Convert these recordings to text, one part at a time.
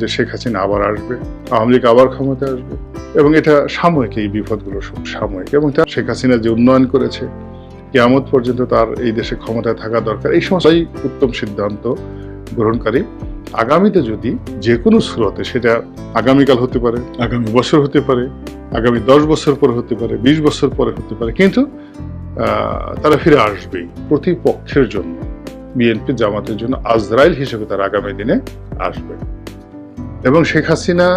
যে শেখ হাসিনা আবার আসবে, আওয়ামী লীগ আবার ক্ষমতায় আসবে, এবং এটা সাময়িক, এই বিপদগুলো সব সাময়িক, এবং শেখ হাসিনা যে উন্নয়ন করেছে, কিয়ামত পর্যন্ত তার এই দেশে ক্ষমতায় থাকা দরকার, এই সমস্ত উত্তম সিদ্ধান্ত গ্রহণকারী আগামীতে যদি যে কোনো স্রোতে, সেটা আগামীকাল হতে পারে, আগামী বছর হতে পারে, আগামী 10 বছর পরে হতে পারে, 20 বছর পরে হতে পারে, কিন্তু তারা ফিরে আসবেই। প্রতিপক্ষের জন্য, বিএনপি জামাতের জন্য আজরাইল হিসেবে তারা আগামী দিনে আসবে। এবং শেখ হাসিনা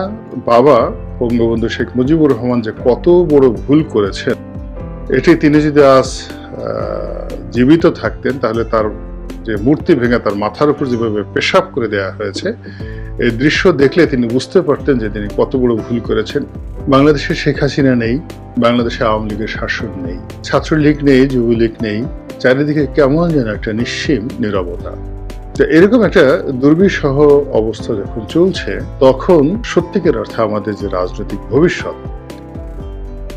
বাবা বঙ্গবন্ধু শেখ মুজিবুর রহমান যে কত বড় ভুল করেছেন, এটি তিনি যদি আজ জীবিত থাকতেন, তাহলে তার যে মূর্তি ভেঙে তার মাথার উপর যেভাবে পেশাব করে দেওয়া হয়েছে, এই দৃশ্য দেখলে তিনি বুঝতে পারতেন যে তিনি কত বড় ভুল করেছেন। বাংলাদেশে শেখ হাসিনা নেই, বাংলাদেশে আওয়ামী লীগের শাসন নেই, ছাত্রলীগ নেই, যুবলীগ নেই, চারিদিকে কেমন যেন একটা নিঃসীম নীরবতা। তো এরকম একটা দুর্বিষহ অবস্থা যখন চলছে, তখন সত্যিকার অর্থে আমাদের যে রাজনৈতিক ভবিষ্যৎ,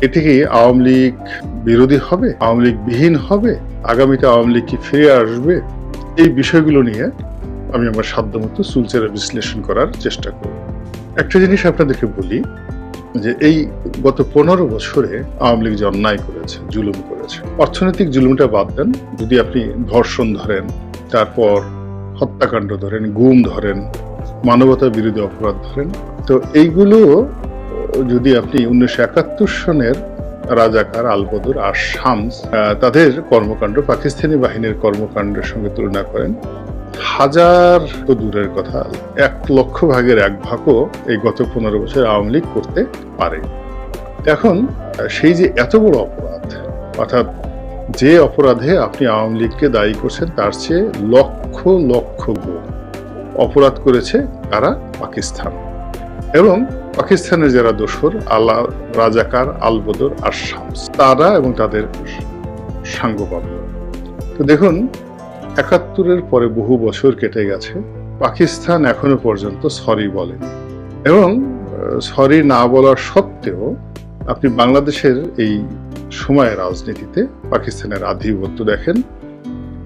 এটি কি আওয়ামী লীগ বিরোধী হবে, আওয়ামী লীগ বিহীন হবে, আগামীতে আওয়ামী লীগ কি ফিরে আসবে, এই বিষয়গুলো নিয়ে আমি আমার সাধ্যমতো চুলচেরা বিশ্লেষণ করার চেষ্টা করব। একটা জিনিস আপনাদেরকে বলি, যে এই গত 15 বছরে আওয়ামী লীগ যে অন্যায় করেছে, জুলুম করেছে, অর্থনৈতিক জুলুমটা বাদ দেন, যদি আপনি ধর্ষণ ধরেন, তারপর হত্যাকাণ্ড ধরেন, গুম ধরেন, মানবতা বিরোধী অপরাধ ধরেন, তো এইগুলো যদি আপনি 1971 সনের রাজাকার, আলবদর আর শামস তাদের কর্মকাণ্ড পাকিস্তানি বাহিনীর কর্মকাণ্ডের সঙ্গে তুলনা করেন, হাজার তো দূরের কথা, 1 লক্ষ ভাগের 1 ভাগও এই গত 15 বছর আওয়ামী লীগ করতে পারে। এখন সেই যে এত বড় অপরাধ, অর্থাৎ যে অপরাধে আপনি আওয়ামী লীগকে দায়ী করছেন, তার চেয়ে লক্ষ লক্ষ গুণ অপরাধ করেছে কারা? পাকিস্তান। এবং পাকিস্তানের যারা দোসর, আল্লাহ, রাজাকার, আলবদর আর শামস, তারা এবং তাদের সাঙ্গপাঙ্গ। তো দেখুন, 71-এর পরে বহু বছর কেটে গেছে, পাকিস্তান এখনো পর্যন্ত সরি বলেনি, এবং সরি না বলার সত্ত্বেও আপনি বাংলাদেশের এই সময়ের রাজনীতিতে পাকিস্তানের আধিপত্য দেখেন।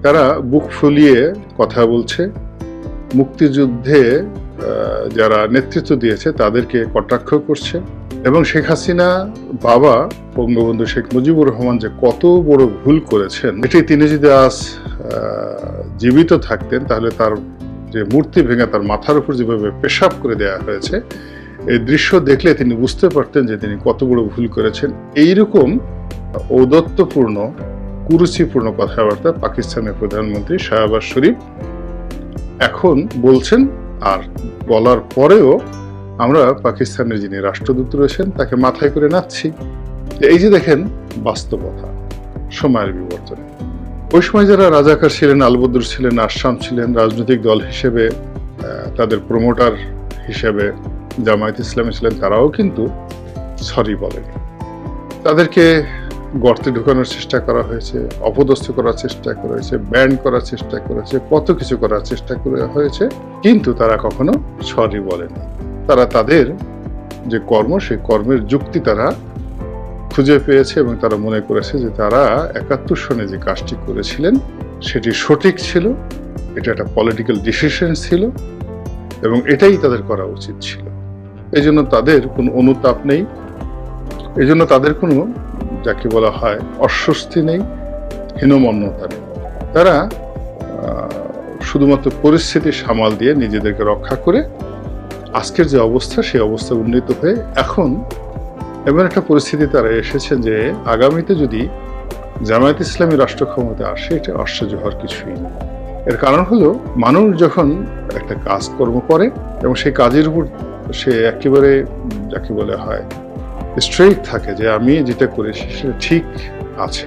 তারা বুক ফুলিয়ে কথা বলছে, মুক্তিযুদ্ধে যারা নেতৃত্ব দিয়েছে তাদেরকে কটাক্ষ করছে, এবং শেখ হাসিনা বাবা বঙ্গবন্ধু শেখ মুজিবুর রহমান যে কত বড় ভুল করেছেন, এটি তিনি যদি আজ জীবিত থাকতেন, তাহলে তার যে মূর্তি ভেঙে তার মাথার উপর যেভাবে পেশাব করে দেওয়া হয়েছে, এই দৃশ্য দেখলে তিনি বুঝতে পারতেন যে তিনি কত বড় ভুল করেছেন। এইরকম ঔদ্ধত্যপূর্ণ, কুরুচিপূর্ণ কথাবার্তা পাকিস্তানের প্রধানমন্ত্রী শাহবাজ শরীফ এখন বলছেন, আর বলার পরেও আমরা পাকিস্তানের যিনি রাষ্ট্রদূত রয়েছেন তাকে মাথায় করে নাচছি। এই যে দেখেন বাস্তবতা, সময়ের বিবর্তন। ওই সময় যারা রাজাকার ছিলেন, আলবদর ছিলেন, আসাম ছিলেন, রাজনৈতিক দল হিসেবে, তাদের প্রমোটার হিসেবে জামায়াত ইসলামী ছিলেন, তারাও কিন্তু সরি বলেনি। তাদেরকে গর্তে ঢুকানোর চেষ্টা করা হয়েছে, অপদস্থ করার চেষ্টা করা হয়েছে, ব্যান্ড করার চেষ্টা করেছে, কত কিছু করার চেষ্টা করা হয়েছে, কিন্তু তারা কখনো সরি বলেনি। তারা তাদের যে কর্ম, সেই কর্মের যুক্তি তারা খুঁজে পেয়েছে, এবং তারা মনে করেছে যে তারা 71 সনে যে কাজটি করেছিলেন সেটি সঠিক ছিল, এটা একটা পলিটিক্যাল ডিসিশন ছিল, এবং এটাই তাদের করা উচিত ছিল। এই জন্য তাদের কোনো অনুতাপ নেই, এই জন্য তাদের কোনো, যাকে বলা হয়, অস্বস্তি নেই, হীনমন্যতা নেই। তারা শুধুমাত্র পরিস্থিতি সামাল দিয়ে নিজেদেরকে রক্ষা করে আজকের যে অবস্থা, সেই অবস্থা উন্নীত হয়ে এখন এমন একটা পরিস্থিতি তারা এসেছেন যে আগামীতে যদি জামায়াত ইসলামী রাষ্ট্র ক্ষমতায় আসে, এটা আশ্চর্য হওয়ার কিছুই নেই। এর কারণ হলো, মানুষ যখন একটা কাজকর্ম করে এবং সেই কাজের উপর সে একেবারে, যাকে বলা হয়, স্ট্রেইট থাকে যে আমি যেটা করেছি সেটা ঠিক আছে,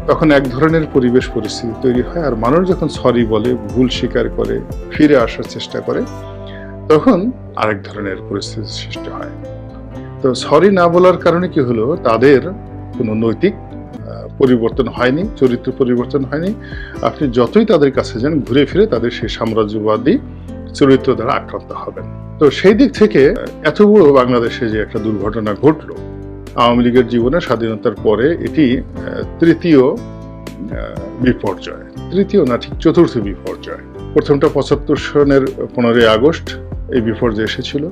তখন এক ধরনের পরিবেশ পরিস্থিতি তৈরি হয়। আর মানুষ যখন সরি বলে, ভুল স্বীকার করে, ফিরে আসার চেষ্টা করে, তখন আরেক ধরনের পরিস্থিতি সৃষ্টি হয়। তো সরি না বলার কারণে কি হলো, তাদের কোনো নৈতিক পরিবর্তন হয়নি, চরিত্র পরিবর্তন হয়নি। আপনি যতই তাদের কাছে যান, ঘুরে ফিরে তাদের সেই সাম্রাজ্যবাদী চরিত্র দ্বারা আক্রান্ত হবেন। তো সেই দিক থেকে এত বড় বাংলাদেশে যে একটা দুর্ঘটনা ঘটলো আওয়ামী লীগের জীবনে, স্বাধীনতার পরে এটি তৃতীয় বিপর্যয়, তৃতীয় না, ঠিক চতুর্থ বিপর্যয়। প্রথমটা 75 সনের 15ই আগস্ট, এই বিপর্যয় এসেছিল।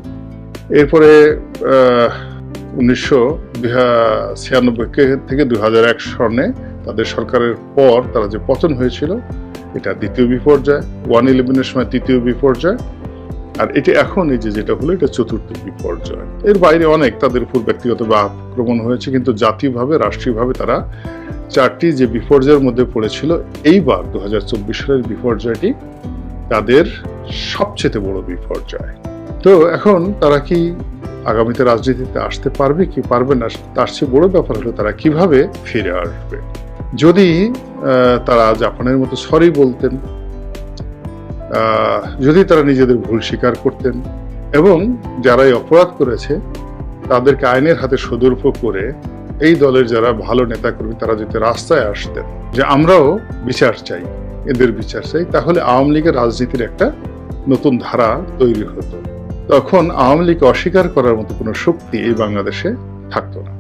এরপরে 1996 থেকে 2001 সনে তাদের সরকারের পর তারা যে পতন হয়েছিল, এটা দ্বিতীয় বিপর্যয়। 1/11 সময় তৃতীয় বিপর্যয়, আর এটা এখন এই যেটা হলো এটা চতুর্থ বিপর্যয়। এর বাইরে অনেক তাদের উপর ব্যক্তিগত বা আক্রমণ হয়েছে, কিন্তু জাতীয়ভাবে রাষ্ট্রীয়ভাবে তারা 4টি যে বিপর্যয়ের মধ্যে পড়েছিল, এইবার 2024 সালের বিপর্যয়টি তাদের সবচেয়ে বড় বিপর্যয়। তো এখন তারা কি আগামীতে রাজনীতিতে আসতে পারবে কি পারবে না, তার চেয়ে বড় ব্যাপার হলো তারা কিভাবে ফিরে আসবে। যদি তারা জাপানের মতো সরি বলতেন, যদি তারা নিজেদের ভুল স্বীকার করতেন এবং যারা এই অপরাধ করেছে তাদেরকে আইনের হাতে সোদর্প করে এই দলের যারা ভালো নেতাকর্মী তারা যদি রাস্তায় আসতেন যে আমরাও বিচার চাই, এদের বিচার চাই, তাহলে আওয়ামী লীগের রাজনীতির একটা নতুন ধারা তৈরি হতো। তখন আওয়ামী লীগ অস্বীকার করার মতো কোনো শক্তি এই বাংলাদেশে থাকতো না।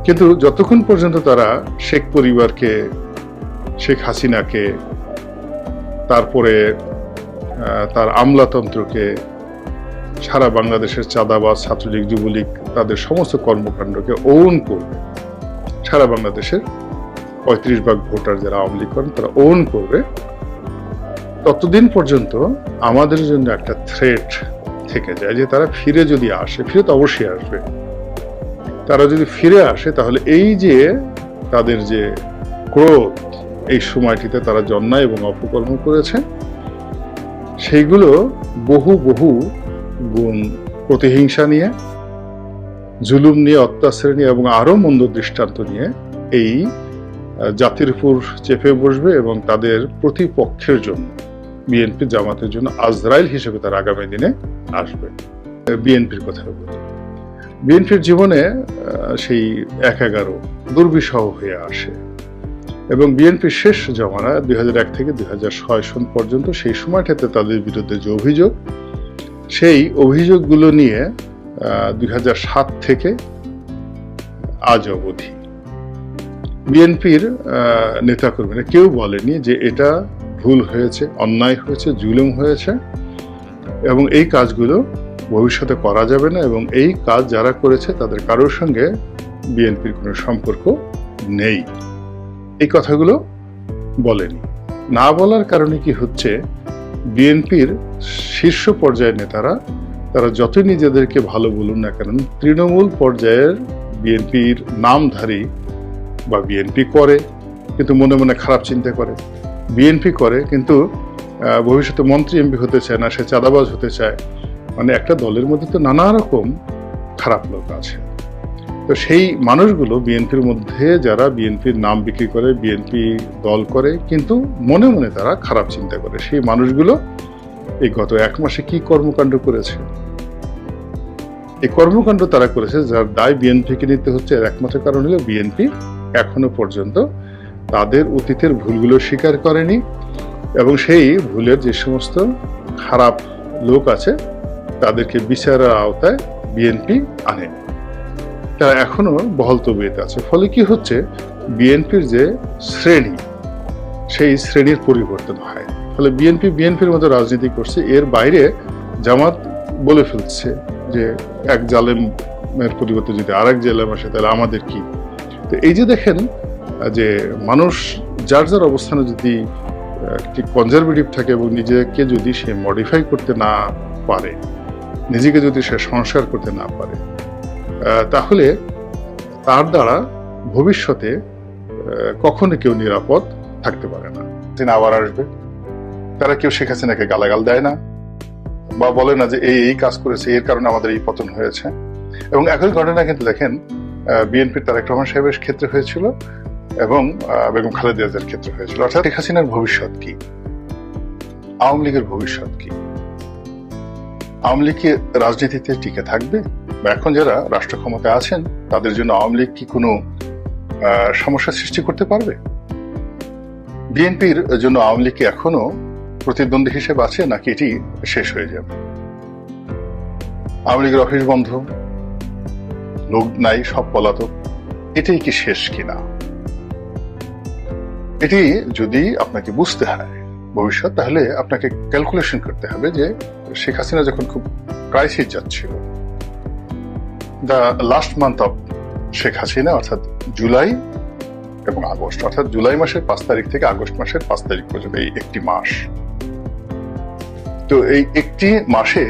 কিন্তু যতক্ষণ পর্যন্ত তারা শেখ পরিবারকে, শেখ হাসিনাকে, তারপরে তার আমলাতন্ত্রকে, সারা বাংলাদেশের চাঁদাবাজ, ছাত্রলীগ, যুবলীগ তাদের সমস্ত কর্মকাণ্ডকে ওন করবে, সারা বাংলাদেশের 35% ভোটার যারা আওয়ামী লীগ করেন তারা ওন করবে, ততদিন পর্যন্ত আমাদের জন্য একটা থ্রেট থেকে যায় যে তারা ফিরে যদি আসে, ফিরে তো অবশ্যই আসবে, তারা যদি ফিরে আসে তাহলে এই যে তাদের যে ক্রোধ, এই সময়টিতে তারা যে অন্যায় এবং অপকর্ম করেছে সেইগুলো বহু বহু গুণ প্রতিহিংসা নিয়ে, জুলুম নিয়ে, অত্যাচার নিয়ে এবং আরো মন্দ দৃষ্টান্ত নিয়ে এই জাতির উপর চেপে বসবে এবং তাদের প্রতিপক্ষের জন্য, বিএনপি জামাতের জন্য আজরাইল হিসেবে তার আগামী দিনে আসবে। বিএনপির কথা বলি, বিএনপির জীবনে সেই 1/11 দুর্বিষহ হয়ে আসে এবং বিএনপির শেষ জমানা 2001 থেকে 2006 সন পর্যন্ত, সেই সময়টাতে তাদের বিরুদ্ধে যে অভিযোগ, সেই অভিযোগগুলো নিয়ে 2007 থেকে আজ অবধি বিএনপির নেতাকর্মীরা কেউ বলেনি যে এটা ভুল হয়েছে, অন্যায় হয়েছে, জুলুম হয়েছে এবং এই কাজগুলো ভবিষ্যতে করা যাবে না এবং এই কাজ যারা করেছে তাদের কারোর সঙ্গে বিএনপির কোনো সম্পর্ক নেই, এই কথাগুলো বলেনি। না বলার কারণে কি হচ্ছে, বিএনপির শীর্ষ পর্যায়ের নেতারা তারা যতই নিজেদেরকে ভালো বলুন না কেন, তৃণমূল পর্যায়ের বিএনপির নামধারী বা বিএনপি করে কিন্তু মনে মনে খারাপ চিন্তা করে, বিএনপি করে কিন্তু ভবিষ্যতে মন্ত্রী এমপি হতে চায় না, সে চাঁদাবাজ হতে চায়। মানে একটা দলের মধ্যে তো নানা রকম খারাপ লোক আছে। তো সেই মানুষগুলো বিএনপির মধ্যে যারা বিএনপির নাম বিক্রি করে, বিএনপি দল করে কিন্তু মনে মনে তারা খারাপ চিন্তা করে, সেই মানুষগুলো এই গত 1 মাসে কি কর্মকাণ্ড করেছে, এই কর্মকাণ্ড তারা করেছে যার দায় বিএনপিকে নিতে হচ্ছে। এর একমাত্র কারণ হলো বিএনপি এখনো পর্যন্ত তাদের অতীতের ভুলগুলো স্বীকার করেনি এবং সেই ভুলের যে সমস্ত খারাপ লোক আছে তাদেরকে বিচারের আওতায় বিএনপি আনেনি, তারা এখনো বহাল তবিয়তে আছে। ফলে কি হচ্ছে, বিএনপির যে শ্রেণী, সেই শ্রেণীর পরিবর্তন হয়। ফলে বিএনপির মতো রাজনীতি করছে, এর বাইরে জামাত বলে ফেলছে যে এক জালেমের পরিবর্তে যদি আরেক জালেম আসে তাহলে আমাদের কি। তো এই যে দেখেন যে মানুষ যার যার অবস্থানে যদি একটি কনজারভেটিভ থাকে এবং নিজেকে যদি সে মডিফাই করতে না পারে, নিজেকে যদি সে সংস্কার করতে না পারে, তাহলে তার দ্বারা ভবিষ্যতে কখনো কেউ নিরাপদ থাকতে পারে না। আবার আসবে, তারা কেউ শেখ হাসিনাকে গালাগাল দেয় না বা বলে না যে এই কাজ করেছে, এর কারণে আমাদের এই পতন হয়েছে। এবং একই ঘটনা কিন্তু দেখেন বিএনপির তারেক রহমান সাহেবের ক্ষেত্রে হয়েছিল এবং বেগম খালেদা জিয়ার ক্ষেত্রে হয়েছিল। অর্থাৎ শেখ হাসিনার ভবিষ্যৎ কি, আওয়ামী লীগের ভবিষ্যৎ কি, আওয়ামী লীগ কি রাজনীতিতে টিকে থাকবে, বা এখন যারা রাষ্ট্র ক্ষমতায় আছেন তাদের জন্য আওয়ামী লীগ কি কোনো সমস্যা সৃষ্টি করতে পারবে? বিএনপির জন্য আওয়ামী লীগ কি এখনো প্রতিদ্বন্দ্বী হিসেবে আছে নাকি এটি শেষ হয়ে যাবে? আওয়ামী লীগের অফিস বন্ধ, লোক নাই, সব পলাতক, এটাই কি শেষ কিনা? এটি যদি আপনাকে বুঝতে হয় ভবিষ্যৎ, তাহলে আপনাকে ক্যালকুলেশন করতে হবে যে শেখ হাসিনা যখন খুব ক্রাইসিস যাচ্ছিল, the last month of Sheikh Hasina, অর্থাৎ জুলাই এবং আগস্ট, অর্থাৎ জুলাই মাসের 5 তারিখ থেকে আগস্ট মাসের 5 তারিখ পর্যন্ত এই একটি মাস। তো এই একটি মাসে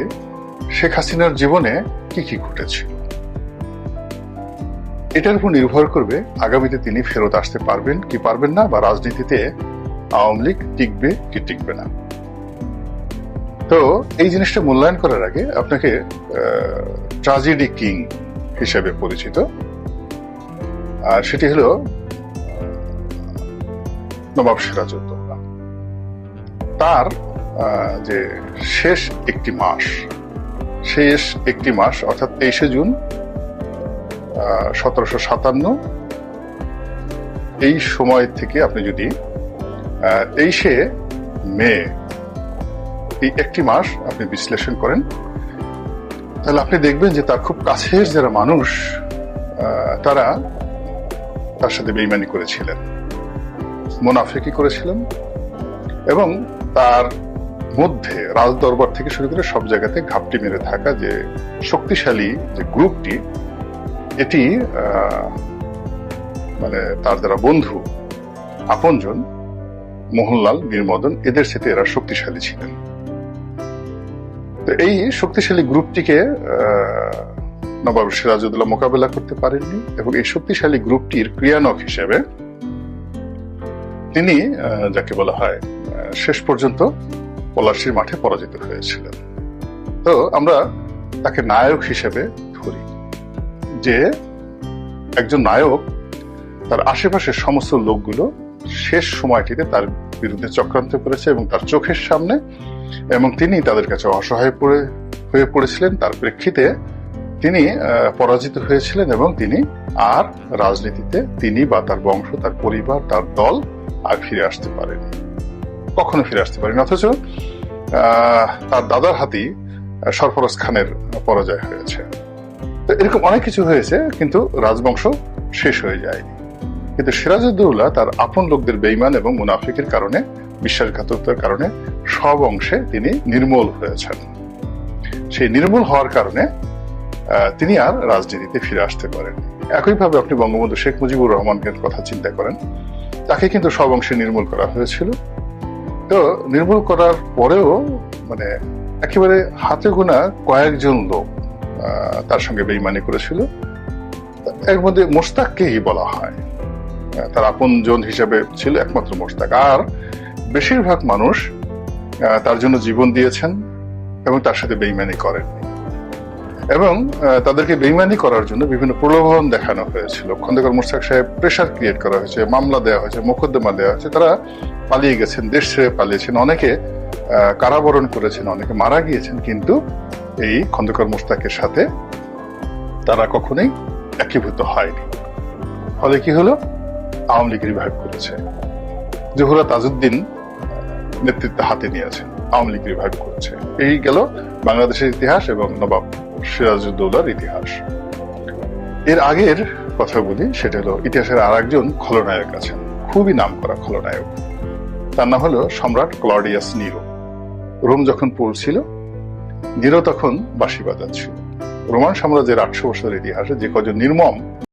শেখ হাসিনার জীবনে কি কি ঘটেছিল, এটার উপর নির্ভর করবে আগামীতে তিনি ফেরত আসতে পারবেন কি পারবেন না, বা রাজনীতিতে আওয়ামী লীগ টিকবে কি টিকবে না। তো এই জিনিসটা মূল্যায়ন করার আগে আপনাকে ট্র্যাজেডি কিং হিসেবে পরিচিত, আর সেটি হলো নবাব সিরাজউদ্দৌলা। তার যে শেষ একটি মাস অর্থাৎ 23শে জুন 1757, এই সময় থেকে আপনি যদি 23শে মে এই একটি মাস আপনি বিশ্লেষণ করেন, তাহলে আপনি দেখবেন যে তার খুব কাছের যারা মানুষ তারা তার সাথে বেইমানি করেছিলেন, মুনাফিকি করেছিলেন, এবং তার মধ্যে রাজদরবার থেকে শুরু করে সব জায়গাতে ঘাপটি মেরে থাকা যে শক্তিশালী যে গ্রুপটি, এটি মানে তার যারা বন্ধু আপনজন মোহনলাল, মীর মদন, এদের সাথে এরা শক্তিশালী ছিলেন। তো এই শক্তিশালী গ্রুপটিকে নবাব সিরাজউদ্দৌলা মোকাবেলা করতে পারেননি, এবং এই শক্তিশালী গ্রুপটির ক্রিয়ানক হিসেবে তিনি যাকে বলা হয় শেষ পর্যন্ত পলাশীর মাঠে পরাজিত হয়েছিলেন। তো আমরা তাকে নায়ক হিসেবে ধরি, যে একজন নায়ক তার আশেপাশের সমস্ত লোকগুলো শেষ সময়টিতে তার বিরুদ্ধে চক্রান্ত করেছে এবং তার চোখের সামনে, এবং তিনি তাদের কাছে অসহায় হয়ে পড়েছিলেন। তার প্রেক্ষিতে তিনি পরাজিত হয়েছিলেন, এবং তিনি আর রাজনীতিতে তিনি বা তার বংশ, তার পরিবার, তার দল আর ফিরে আসতে পারেনি, কখনো ফিরে আসতে পারেনি। অথচ তার দাদার হাতেই সরফরাজ খানের পরাজয় হয়েছে। তো এরকম অনেক কিছু হয়েছে, কিন্তু রাজবংশ শেষ হয়ে যায়নি। কিন্তু সিরাজউদ্দৌলা তার আপন লোকদের বেঈমান এবং মুনাফিকের কারণে, বিশ্বাসঘাতকতার কারণে সব অংশে তিনি নির্মূল হয়েছেন। সেই নির্মূল হওয়ার কারণে তিনি আর রাজনীতিতে ফিরে আসতে পারেন। একইভাবে আপনি বঙ্গবন্ধু শেখ মুজিবুর রহমানের কথা চিন্তা করেন, তাকে কিন্তু সব অংশে নির্মূল করা হয়েছিল। তো নির্মূল করার পরেও মানে একেবারে হাতে গোনা কয়েকজন লোক তার সঙ্গে বেইমানি করেছিল। এর মধ্যে মোশতাককেই বলা হয়, তার আপন জন হিসেবে ছিল একমাত্র মোশতাক। আর বেশিরভাগ মানুষ তার জন্য জীবন দিয়েছেন এবং তার সাথে বেইমানি করেননি, এবং তাদেরকে বেইমানি করার জন্য বিভিন্ন প্রলোভন দেখানো হয়েছিল। খন্দকার মোশতাক সাহেব প্রেশার ক্রিয়েট করা হয়েছে, মামলা দেওয়া হয়েছে, মোকদ্দমা দেওয়া হয়েছে, তারা পালিয়ে গেছেন, দেশ ছেড়ে পালিয়েছেন, অনেকে কারাবরণ করেছেন, অনেকে মারা গিয়েছেন, কিন্তু এই খন্দকার মোশতাকের সাথে তারা কখনোই একীভূত হয়নি। ফলে কি হলো, আওয়ামী লীগ রিভাইভ করেছে, জহুরা তাজউদ্দিন নেতৃত্ব হাতে নিয়েছেন, আওয়ামী লীগ রিভাইভ করেছে। এই গেল বাংলাদেশের ইতিহাস এবং নবাব সিরাজউদ্দৌলার ইতিহাস। এর আগের কথা বলি, সেটা হলো ইতিহাসের আর একজন খলনায়ক আছেন, খুবই নামকরা খলনায়ক। তার নাম হলো সম্রাট ক্লডিয়াস নিরো। রোম যখন পড়ছিল, নিরো তখন বাঁশি বাজাচ্ছিল। রোমান সাম্রাজ্যের 800 বছরের ইতিহাসে যে কজন নির্মম